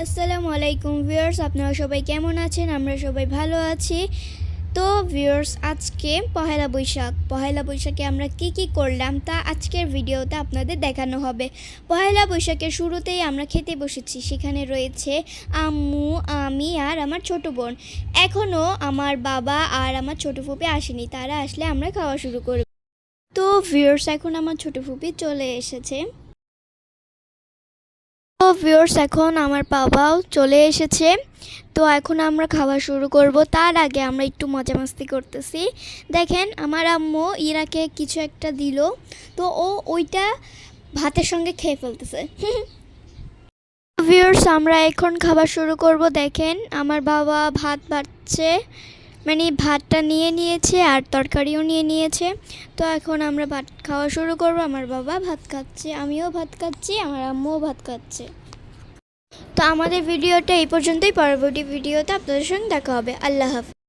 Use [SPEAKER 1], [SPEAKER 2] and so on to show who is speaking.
[SPEAKER 1] আসসালামু আলাইকুম ভিউয়ার্স, আপনারা সবাই কেমন আছেন? আমরা সবাই ভালো আছি। তো ভিউয়ার্স, আজকে পহেলা বৈশাখে আমরা কি করলাম তা আজকের ভিডিওতে আপনাদের দেখানো হবে। পহেলা বৈশাখের শুরুতেই আমরা খেতে বসেছি। সেখানে রয়েছে আম্মু, আমি আর আমার ছোট বোন। এখনও আমার বাবা আর আমার ছোট ফুপি আসেনি, তারা আসলে আমরা খাওয়া শুরু করব। তো ভিউয়ার্স, এখন আমার ছোট ফুপি চলে এসেছে। তো ভিউয়ার্স, এখন আমার বাবাও চলে এসেছে। তো এখন আমরা খাওয়া শুরু করব। তার আগে আমরা একটু মজা মাস্তি করতেছি। দেখেন, আমার আম্মু ইরাকে কিছু একটা দিল, তো ও ওইটা ভাতের সঙ্গে খেয়ে ফেলতেছে। ভিউয়ার্স, আমরা এখন খাবার শুরু করব। দেখেন, আমার বাবা ভাত বাড়ছে, মানে ভাতটা নিয়ে নিয়েছে আর তরকারিও নিয়ে নিয়েছে। তো এখন আমরা ভাত খাওয়া শুরু করব। আমার বাবা ভাত খাচ্ছে, আমিও ভাত খাচ্ছি, আমার আম্মুও ভাত খাচ্ছে। তো আমাদের ভিডিওটা এই পর্যন্তই। পরবর্তী ভিডিওতে আপনাদের সঙ্গে দেখা হবে। আল্লাহ হাফেজ।